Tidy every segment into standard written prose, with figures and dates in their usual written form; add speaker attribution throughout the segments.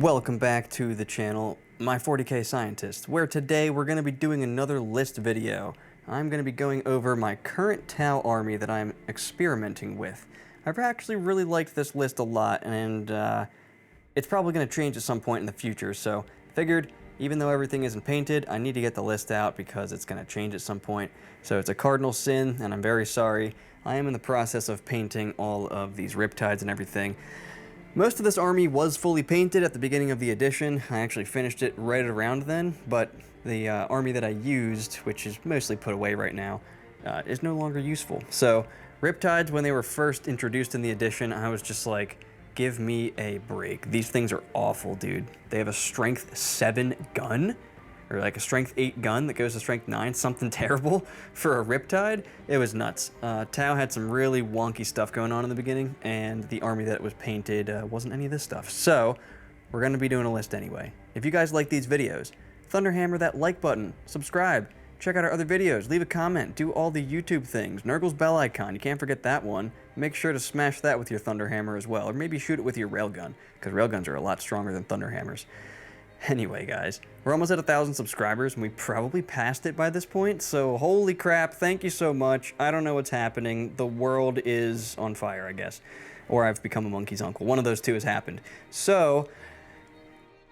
Speaker 1: Welcome back to the channel, my 40K Scientist, where today we're going to be doing another list video. I'm going to be going over my current Tau army that I'm experimenting with. I've actually really liked this list a lot, and it's probably going to change at some point in the future, so figured even though everything isn't painted, I need to get the list out because it's going to change at some point. So it's a cardinal sin, and I'm very sorry. I am in the process of painting all of these Riptides and everything. Most of this army was fully painted at the beginning of the edition. I actually finished it right around then, but the army that I used, which is mostly put away right now, is no longer useful. So Riptides, when they were first introduced in the edition, I was just like, give me a break. These things are awful, dude. They have a strength 7 gun, or like a strength 8 gun that goes to strength 9, something terrible for a Riptide. It was nuts. Tau had some really wonky stuff going on in the beginning, and the army that was painted wasn't any of this stuff. So we're going to be doing a list anyway. If you guys like these videos, thunderhammer that like button, subscribe, check out our other videos, leave a comment, do all the YouTube things, Nurgle's bell icon, you can't forget that one. Make sure to smash that with your thunderhammer as well, or maybe shoot it with your railgun, because railguns are a lot stronger than thunderhammers. Anyway, guys, we're almost at 1,000 subscribers, and we probably passed it by this point, so holy crap, thank you so much. I don't know what's happening. The world is on fire, I guess. Or I've become a monkey's uncle. One of those two has happened. So,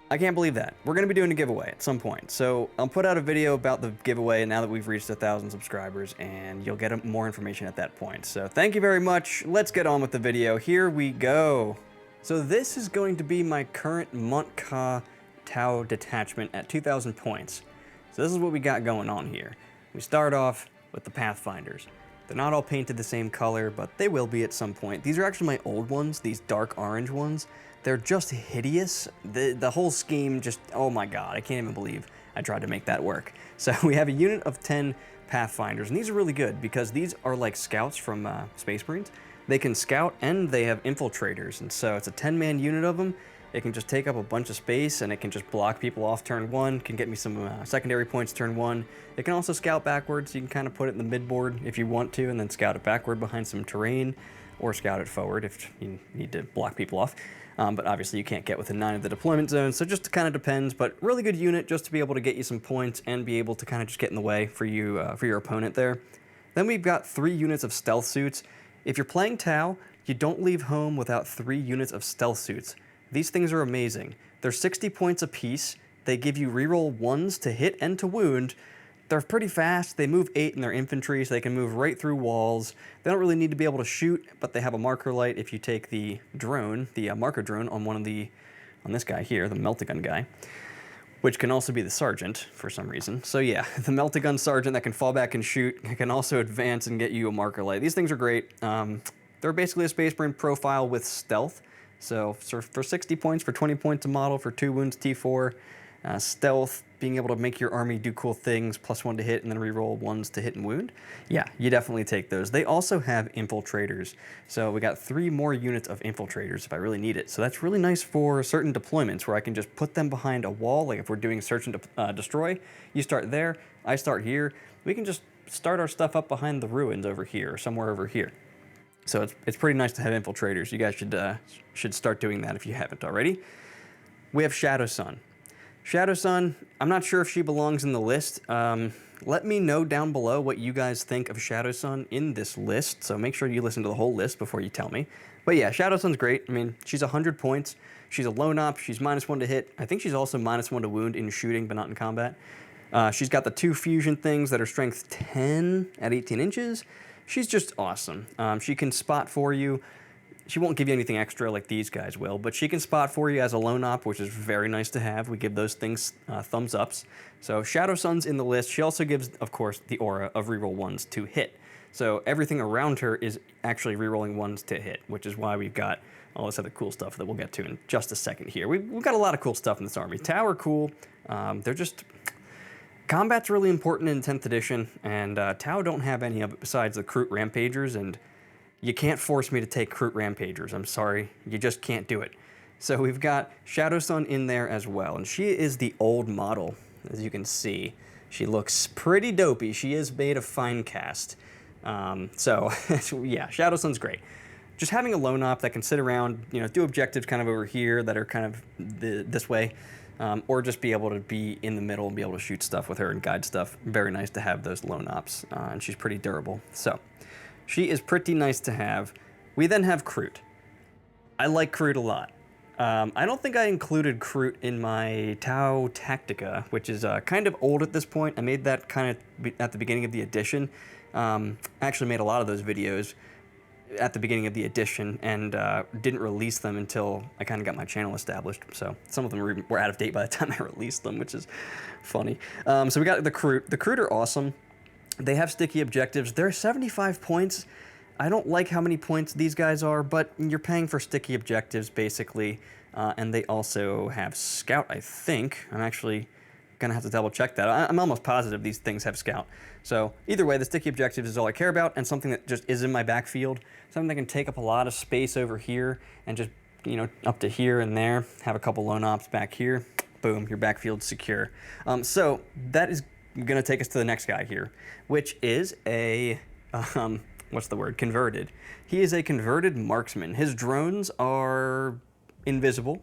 Speaker 1: I can't believe that. We're going to be doing a giveaway at some point. So, I'll put out a video about the giveaway now that we've reached 1,000 subscribers, and you'll get more information at that point. So, thank you very much. Let's get on with the video. Here we go. So, this is going to be my current Mont'ka Tau detachment at 2,000 points. So this is what we got going on here. We start off with the Pathfinders. They're not all painted the same color, but they will be at some point. These are actually my old ones, these dark orange ones. They're just hideous. The whole scheme just, oh my god, I can't even believe I tried to make that work. So we have a unit of 10 Pathfinders, and these are really good because these are like scouts from Space Marines. They can scout and they have infiltrators, and so it's a 10-man unit of them. It can just take up a bunch of space, and it can just block people off turn 1, can get me some secondary points turn 1. It can also scout backwards, so you can kind of put it in the mid-board if you want to, and then scout it backward behind some terrain, or scout it forward if you need to block people off. But obviously you can't get within 9 of the deployment zone, so just kind of depends, but really good unit just to be able to get you some points and be able to kind of just get in the way for you for your opponent there. Then we've got 3 units of stealth suits. If you're playing Tau, you don't leave home without 3 units of stealth suits. These things are amazing. They're 60 points apiece. They give you reroll 1s to hit and to wound. They're pretty fast. They move 8 in their infantry, so they can move right through walls. They don't really need to be able to shoot, but they have a marker light if you take the drone, the marker drone on on this guy here, the Melt-A-Gun guy, which can also be the sergeant for some reason. So yeah, the Melt-A-Gun sergeant that can fall back and shoot can also advance and get you a marker light. These things are great. They're basically a Space Marine profile with stealth. So for 60 points, for 20 points a model, for 2 wounds T4, stealth, being able to make your army do cool things, +1 to hit, and then reroll 1s to hit and wound. Yeah, you definitely take those. They also have infiltrators. So we got 3 more units of infiltrators if I really need it. So that's really nice for certain deployments where I can just put them behind a wall. Like if we're doing search and destroy, you start there, I start here. We can just start our stuff up behind the ruins over here, or somewhere over here. So it's pretty nice to have infiltrators. You guys should start doing that if you haven't already. We have Shadow Sun. Shadow Sun, I'm not sure if she belongs in the list. Let me know down below what you guys think of Shadow Sun in this list. So make sure you listen to the whole list before you tell me. But yeah, Shadow Sun's great. I mean, she's 100 points. She's a lone op. She's -1 to hit. I think she's also -1 to wound in shooting, but not in combat. She's got the 2 fusion things that are strength 10 at 18 inches. She's just awesome. She can spot for you. She won't give you anything extra like these guys will, but she can spot for you as a lone op, which is very nice to have. We give those things thumbs ups. So Shadow Sun's in the list. She also gives, of course, the aura of reroll 1s to hit. So everything around her is actually rerolling 1s to hit, which is why we've got all this other cool stuff that we'll get to in just a second here. We've got a lot of cool stuff in this army. Tau are cool. They're just... Combat's really important in 10th edition, and Tau don't have any of it besides the Kroot Rampagers, and you can't force me to take Kroot Rampagers. I'm sorry, you just can't do it. So we've got Shadow Sun in there as well, and she is the old model, as you can see. She looks pretty dopey. She is made of fine cast. So yeah, Shadow Sun's great. just having a lone op that can sit around, you know, do objectives kind of over here that are kind of this way, or just be able to be in the middle and be able to shoot stuff with her and guide stuff. Very nice to have those lone ops, and she's pretty durable. So she is pretty nice to have. We then have Froud. I like Froud a lot. I don't think I included Froud in my Tau Tactica, which is kind of old at this point. I made that kind of at the beginning of the edition. I actually made a lot of those videos at the beginning of the edition and didn't release them until I kind of got my channel established. So some of them were out of date by the time I released them, which is funny. So we got the Froud. The Froud are awesome. They have sticky objectives. They're 75 points. I don't like how many points these guys are, but you're paying for sticky objectives, basically. And they also have Scout, I think. I'm actually going to have to double check that. I'm almost positive these things have Scout. So either way, the sticky objectives is all I care about, and something that just is in my backfield. Something that can take up a lot of space over here and just, you know, up to here and there. Have a couple lone ops back here. Boom, your backfield's secure. So that is going to take us to the next guy here, which is a... what's the word? Converted. He is a converted marksman. His drones are invisible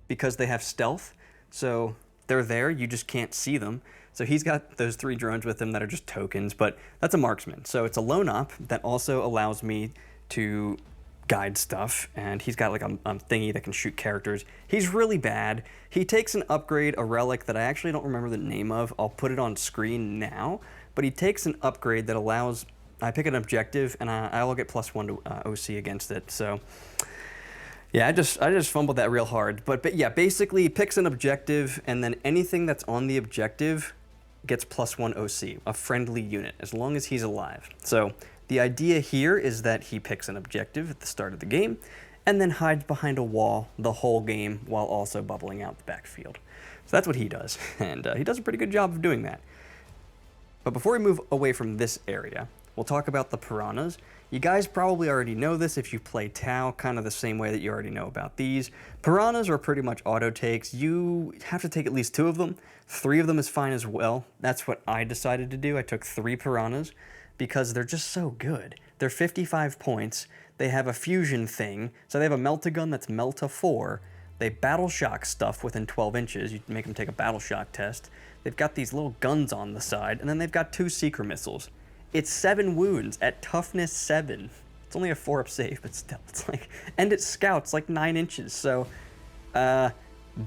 Speaker 1: because they have stealth. So they're there, you just can't see them. So he's got those 3 drones with him that are just tokens, but that's a marksman. So it's a lone op that also allows me to guide stuff, and he's got like a thingy that can shoot characters. He's really bad. He takes an upgrade, a relic that I actually don't remember the name of. I'll put it on screen now, but he takes an upgrade that allows... I pick an objective, and I will get +1 to OC against it. So, yeah, I just fumbled that real hard. But yeah, basically, he picks an objective, and then anything that's on the objective gets +1 OC, a friendly unit, as long as he's alive. So the idea here is that he picks an objective at the start of the game, and then hides behind a wall the whole game while also bubbling out the backfield. So that's what he does, and he does a pretty good job of doing that. But before we move away from this area, we'll talk about the Piranhas. You guys probably already know this if you play Tau, kind of the same way that you already know about these. Piranhas are pretty much auto takes. You have to take at least 2 of them. 3 of them is fine as well. That's what I decided to do. I took 3 Piranhas because they're just so good. They're 55 points. They have a fusion thing. So they have a Melt-A-Gun that's Melt-A-4. They battle shock stuff within 12 inches. You make them take a battle shock test. They've got these little guns on the side, and then they've got 2 Seeker missiles. It's 7 wounds at toughness 7. It's only a 4-up save, but still, it's like, and it scouts like 9 inches. So,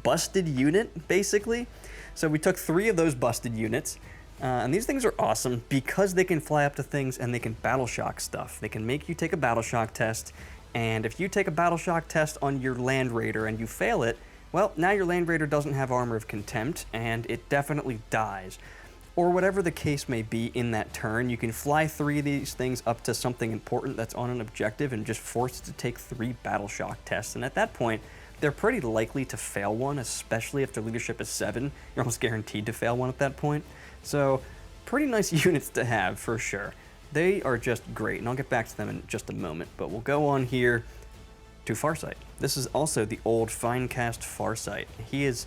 Speaker 1: busted unit, basically. So we took 3 of those busted units, and these things are awesome because they can fly up to things and they can battle shock stuff. They can make you take a battle shock test, and if you take a battle shock test on your Land Raider and you fail it, well, now your Land Raider doesn't have Armor of Contempt, and it definitely dies. Or whatever the case may be in that turn, you can fly 3 of these things up to something important that's on an objective and just force it to take 3 battle shock tests. And at that point, they're pretty likely to fail one, especially if their leadership is 7. You're almost guaranteed to fail one at that point. So, pretty nice units to have, for sure. They are just great, and I'll get back to them in just a moment. But we'll go on here to Farsight. This is also the old Finecast Farsight. He is...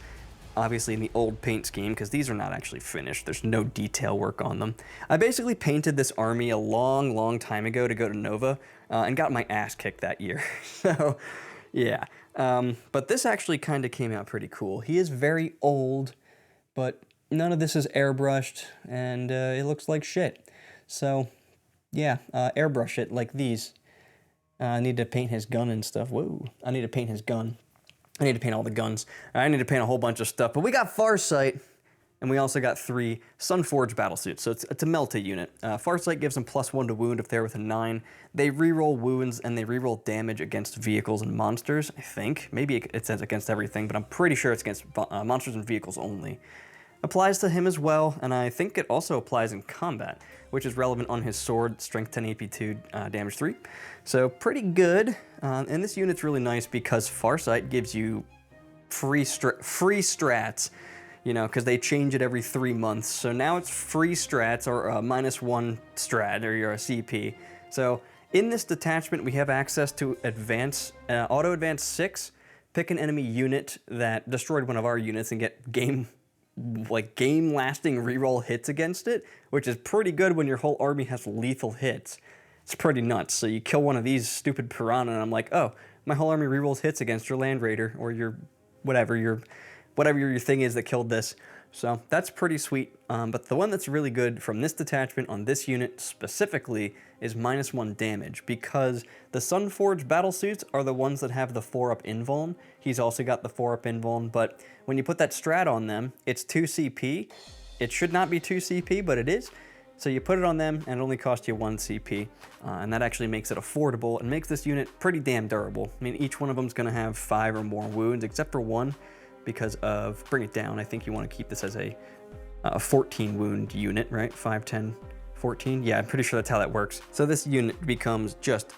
Speaker 1: obviously in the old paint scheme, because these are not actually finished. There's no detail work on them. I basically painted this army a long time ago to go to Nova, and got my ass kicked that year. So, yeah. But this actually kind of came out pretty cool. He is very old, but none of this is airbrushed, and it looks like shit. So, yeah, airbrush it like these. I need to paint his gun and stuff. Whoa. I need to paint his gun. I need to paint all the guns. I need to paint a whole bunch of stuff. But we got Farsight, and we also got 3 sunforge battlesuits. So it's a Melta unit. Farsight gives them +1 to wound if they're with a 9. They reroll wounds, and they reroll damage against vehicles and monsters, I think. Maybe it says against everything, but I'm pretty sure it's against monsters and vehicles only. Applies to him as well, and I think it also applies in combat, which is relevant on his sword, strength 10, AP 2, damage 3. So pretty good, and this unit's really nice because Farsight gives you free strats, you know, because they change it every 3 months. So now it's free strats, or -1 strat, or your CP. So in this detachment, we have access to auto advance 6, pick an enemy unit that destroyed one of our units and get game-lasting reroll hits against it, which is pretty good when your whole army has lethal hits. It's pretty nuts. So you kill one of these stupid piranha, and I'm like, oh, my whole army rerolls hits against your land raider or your whatever your thing is that killed this. So that's pretty sweet. But the one that's really good from this detachment on this unit specifically is -1 damage, because the sunforge battle suits are the ones that have the 4-up invuln. He's also got the 4-up invuln, but when you put that strat on them, it's 2 CP. It should not be 2 CP, but it is. So you put it on them and it only costs you 1 CP, and that actually makes it affordable and makes this unit pretty damn durable. I mean, each one of them is going to have 5 or more wounds, except for 1. Because of Bring It Down, I think you want to keep this as a 14 wound unit, right? 5, 10, 14. Yeah, I'm pretty sure that's how that works. So this unit becomes just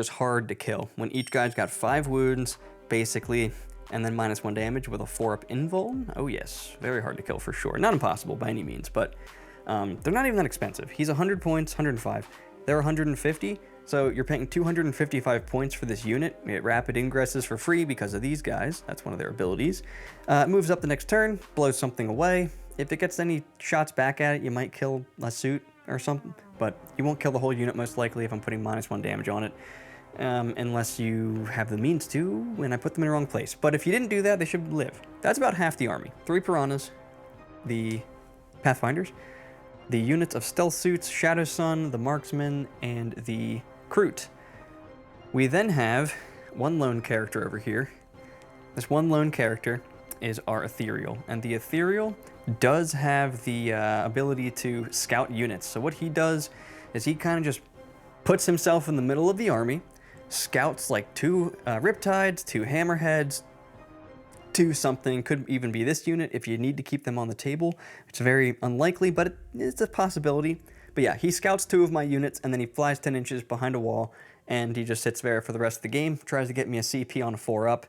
Speaker 1: hard to kill when each guy's got 5 wounds, basically, and then -1 damage with a 4-up invuln. Oh yes, very hard to kill for sure. Not impossible by any means, but they're not even that expensive. He's 100 points, 105. They're 150. So you're paying 255 points for this unit. You get rapid ingresses for free because of these guys. That's one of their abilities. It moves up the next turn, blows something away. If it gets any shots back at it, you might kill a suit or something, but you won't kill the whole unit most likely if I'm putting -1 damage on it, unless you have the means to, and I put them in the wrong place. But if you didn't do that, they should live. That's about half the army. 3 piranhas, the pathfinders, the units of stealth suits, Shadow Sun, the marksman, and the Kroot. We then have one lone character over here. This one lone character is our Ethereal, and the Ethereal does have the ability to scout units. So what he does is he kind of just puts himself in the middle of the army, scouts like 2 Riptides, 2 Hammerheads, 2 something, could even be this unit if you need to keep them on the table. It's very unlikely, but it's a possibility. But yeah, he scouts 2 of my units, and then he flies 10 inches behind a wall, and he just sits there for the rest of the game, tries to get me a CP on a 4-up.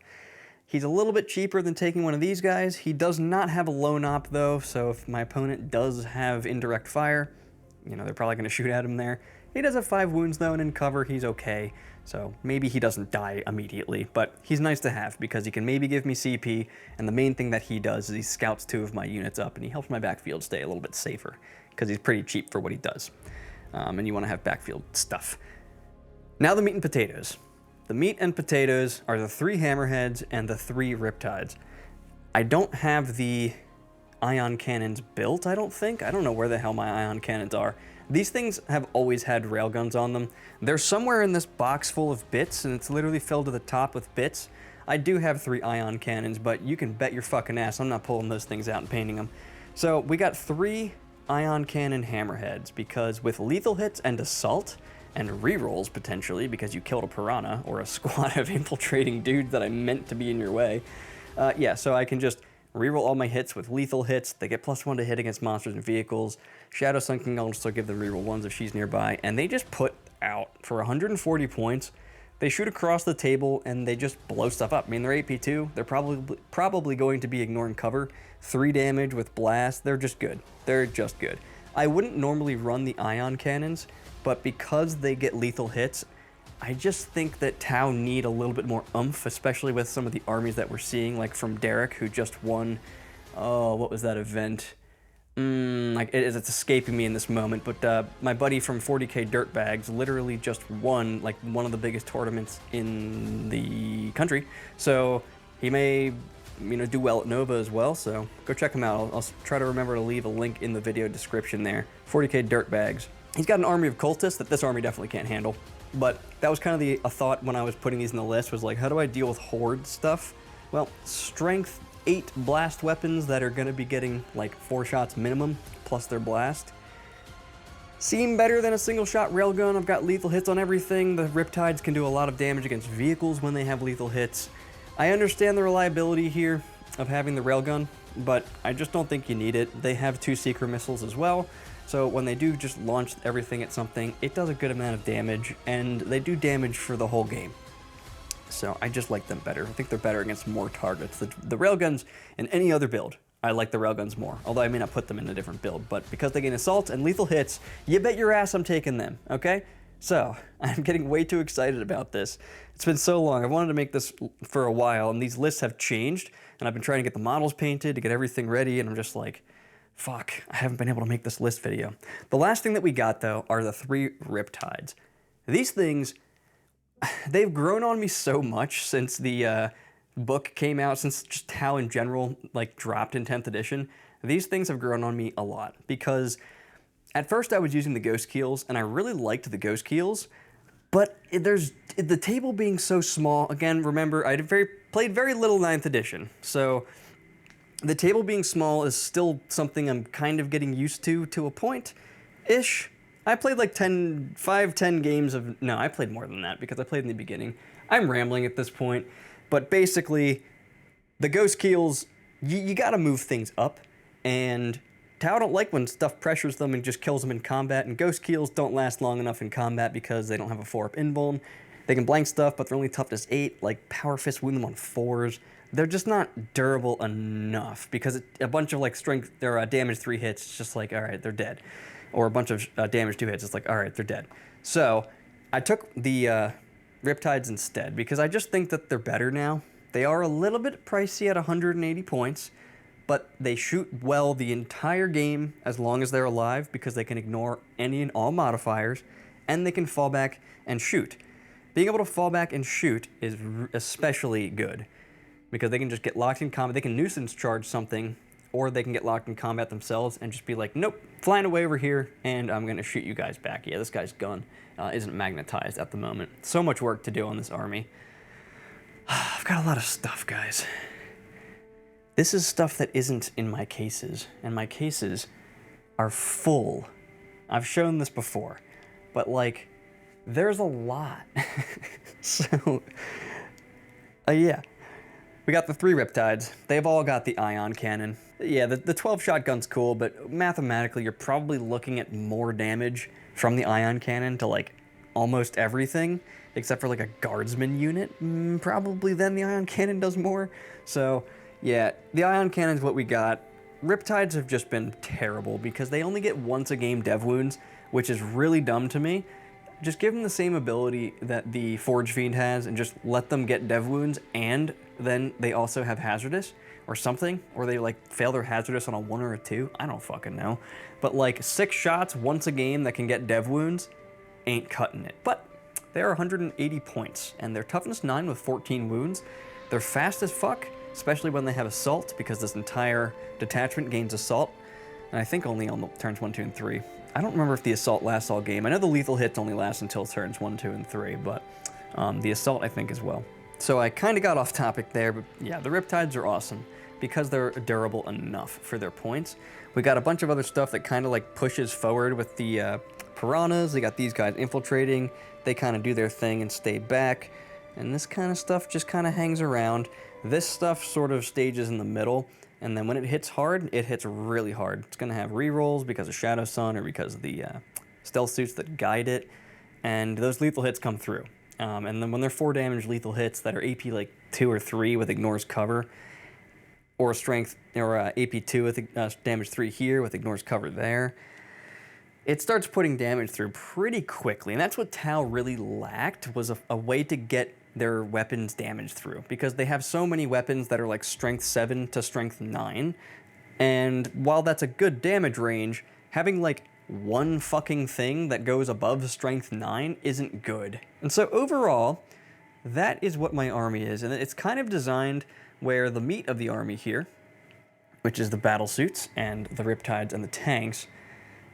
Speaker 1: He's a little bit cheaper than taking one of these guys. He does not have a lone op, though, so if my opponent does have indirect fire, you know, they're probably going to shoot at him there. He does have 5 wounds, though, and in cover, he's okay. So maybe he doesn't die immediately, but he's nice to have because he can maybe give me CP, and the main thing that he does is he scouts 2 of my units up, and he helps my backfield stay a little bit safer, because he's pretty cheap for what he does. And you want to have backfield stuff. Now the meat and potatoes. The meat and potatoes are the 3 Hammerheads and the 3 Riptides. I don't have the ion cannons built, I don't think. I don't know where the hell my ion cannons are. These things have always had railguns on them. They're somewhere in this box full of bits, and it's literally filled to the top with bits. I do have 3 ion cannons, but you can bet your fucking ass I'm not pulling those things out and painting them. So we got 3 ion cannon Hammerheads, because with lethal hits and assault, and rerolls potentially, because you killed a piranha or a squad of infiltrating dudes that I meant to be in your way. Yeah, so I can just reroll all my hits with lethal hits. They get +1 to hit against monsters and vehicles. Shadow Sun can also give them reroll 1s if she's nearby, and they just put out for 140 points. They shoot across the table and they just blow stuff up. I mean, they're AP2. They're probably going to be ignoring cover. 3 damage with blast. They're just good. They're just good. I wouldn't normally run the ion cannons, but because they get lethal hits, I just think that Tau need a little bit more oomph, especially with some of the armies that we're seeing, like from Derek, who just won, oh, what was that event? It's escaping me in this moment, but my buddy from 40K Dirtbags literally just won like one of the biggest tournaments in the country. So he may, do well at Nova as well. So go check him out. I'll try to remember to leave a link in the video description there. 40K Dirtbags. He's got an army of cultists that this army definitely can't handle. But that was kind of a thought when I was putting these in the list, was like, how do I deal with horde stuff? Well, strength 8 blast weapons that are going to be getting like 4 shots minimum, plus their blast, seem better than a single shot railgun. I've got lethal hits on everything. The Riptides can do a lot of damage against vehicles when they have lethal hits. I understand the reliability here of having the railgun, but I just don't think you need it. They have 2 seeker missiles as well. So when they do just launch everything at something, it does a good amount of damage, and they do damage for the whole game. So I just like them better. I think they're better against more targets. The railguns in any other build, I like the railguns more, although I may not put them in a different build, but because they gain assault and lethal hits, you bet your ass I'm taking them, okay? So I'm getting way too excited about this. It's been so long. I wanted to make this for a while, and these lists have changed, and I've been trying to get the models painted, to get everything ready, and I'm just like, Fuck, I haven't been able to make this list video. The last thing that we got, though, are the 3 Riptides. These things, they've grown on me so much since the book came out, since just how in general, like, dropped in 10th edition. These things have grown on me a lot, because at first I was using the Ghost Keels, and I really liked the Ghost Keels, but there's the table being so small. Again, remember, I played very little 9th edition, so the table being small is still something I'm kind of getting used to a point-ish. I played like 5-10 games of... No, I played more than that because I played in the beginning. I'm rambling at this point, but basically, the Ghost Keels, you gotta move things up, and Tau don't like when stuff pressures them and just kills them in combat, and Ghost Keels don't last long enough in combat because they don't have a 4-up invuln. They can blank stuff, but they're only toughness 8, like Power Fist wound them on 4s. They're just not durable enough because a bunch of like strength or damage 3 hits, it's just like, all right, they're dead. Or a bunch of damage 2 hits, it's like, all right, they're dead. So I took the Riptides instead because I just think that they're better now. They are a little bit pricey at 180 points, but they shoot well the entire game as long as they're alive because they can ignore any and all modifiers, and they can fall back and shoot. Being able to fall back and shoot is especially good because they can just get locked in combat. They can nuisance charge something, or they can get locked in combat themselves and just be like, nope, flying away over here, and I'm going to shoot you guys back. Yeah, this guy's gun isn't magnetized at the moment. So much work to do on this army. I've got a lot of stuff, guys. This is stuff that isn't in my cases, and my cases are full. I've shown this before, but like, there's a lot. So, yeah. We got the 3 Riptides. They've all got the ion cannon. Yeah, the 12 shotgun's cool, but mathematically you're probably looking at more damage from the ion cannon to like almost everything, except for like a guardsman unit. Probably then the ion cannon does more. So yeah, the ion cannon's what we got. Riptides have just been terrible because they only get once a game dev wounds, which is really dumb to me. Just give them the same ability that the Forge Fiend has and just let them get dev wounds, and then they also have hazardous or something, or they like fail their hazardous on a 1 or a 2. I don't fucking know. But like 6 shots once a game that can get dev wounds ain't cutting it. But they are 180 points, and they're toughness 9 with 14 wounds. They're fast as fuck, especially when they have assault, because this entire detachment gains assault, and I think only on the turns 1, 2, and 3. I don't remember if the assault lasts all game. I know the lethal hits only last until turns 1, 2, and 3, but the assault I think as well. So I kind of got off topic there, but yeah, the Riptides are awesome because they're durable enough for their points. We got a bunch of other stuff that kind of like pushes forward with the Piranhas. They got these guys infiltrating. They kind of do their thing and stay back. And this kind of stuff just kind of hangs around. This stuff sort of stages in the middle. And then when it hits hard, it hits really hard. It's going to have rerolls because of Shadow Sun or because of the stealth suits that guide it. And those lethal hits come through. And then when they're 4 damage lethal hits that are AP like 2 or 3 with ignores cover, or strength, or AP 2 with damage 3 here with ignores cover there, it starts putting damage through pretty quickly. And that's what Tau really lacked, was a way to get their weapons damage through, because they have so many weapons that are like strength 7 to strength 9. And while that's a good damage range, having like one fucking thing that goes above strength 9 isn't good. And so overall, that is what my army is. And it's kind of designed where the meat of the army here, which is the battle suits and the Riptides and the tanks,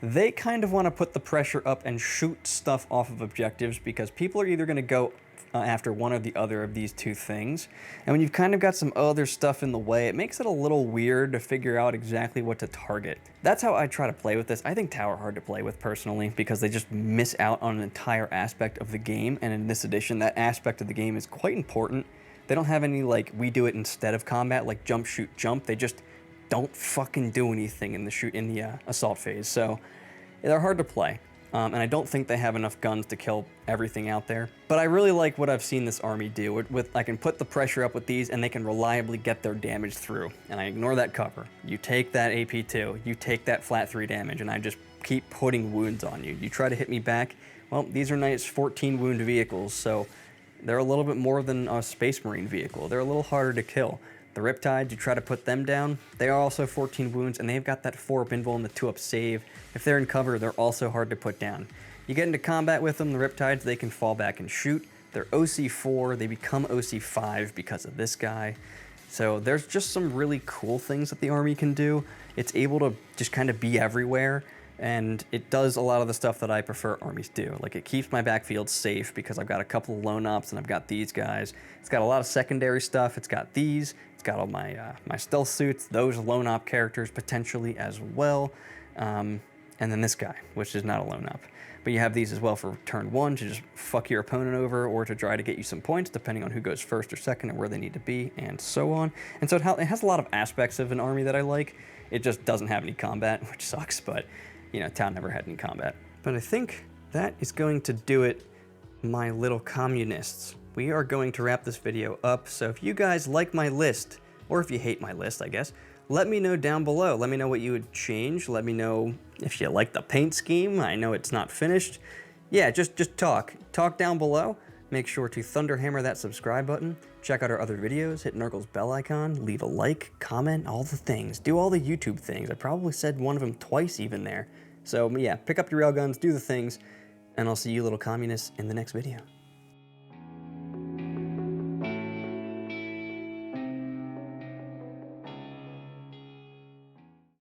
Speaker 1: they kind of want to put the pressure up and shoot stuff off of objectives, because people are either going to go after one or the other of these 2 things. And when you've kind of got some other stuff in the way, it makes it a little weird to figure out exactly what to target. That's how I try to play with this. I think Tau are hard to play with personally, because they just miss out on an entire aspect of the game, and in this edition, that aspect of the game is quite important. They don't have any, like, we do it instead of combat, like jump, shoot, jump. They just don't fucking do anything in the assault phase, so they're hard to play. And I don't think they have enough guns to kill everything out there. But I really like what I've seen this army do. I can put the pressure up with these, and they can reliably get their damage through. And I ignore that cover. You take that AP2, you take that flat 3 damage, and I just keep putting wounds on you. You try to hit me back, well, these are nice 14 wound vehicles, so they're a little bit more than a Space Marine vehicle. They're a little harder to kill. The Riptides, you try to put them down, they are also 14 wounds, and they've got that 4-up invul and the 2-up save. If they're in cover, they're also hard to put down. You get into combat with them, the Riptides, they can fall back and shoot. They're OC4, they become OC5 because of this guy. So there's just some really cool things that the army can do. It's able to just kind of be everywhere, and it does a lot of the stuff that I prefer armies do. Like, it keeps my backfield safe because I've got a couple of lone ops and I've got these guys. It's got a lot of secondary stuff. It's got these. It's got all my my stealth suits, those lone op characters potentially as well, and then this guy, which is not a lone op. But you have these as well for turn 1 to just fuck your opponent over, or to try to get you some points depending on who goes first or second and where they need to be, and so on. And so it has a lot of aspects of an army that I like. It just doesn't have any combat, which sucks, but you know, Tau never had any combat. But I think that is going to do it, my little communists. We are going to wrap this video up, so if you guys like my list, or if you hate my list, I guess, let me know down below. Let me know what you would change. Let me know if you like the paint scheme. I know it's not finished. Yeah, just talk. Talk down below. Make sure to thunderhammer that subscribe button. Check out our other videos. Hit Nurgle's bell icon. Leave a like, comment, all the things. Do all the YouTube things. I probably said one of them twice even there. So yeah, pick up your railguns, do the things, and I'll see you little communists in the next video.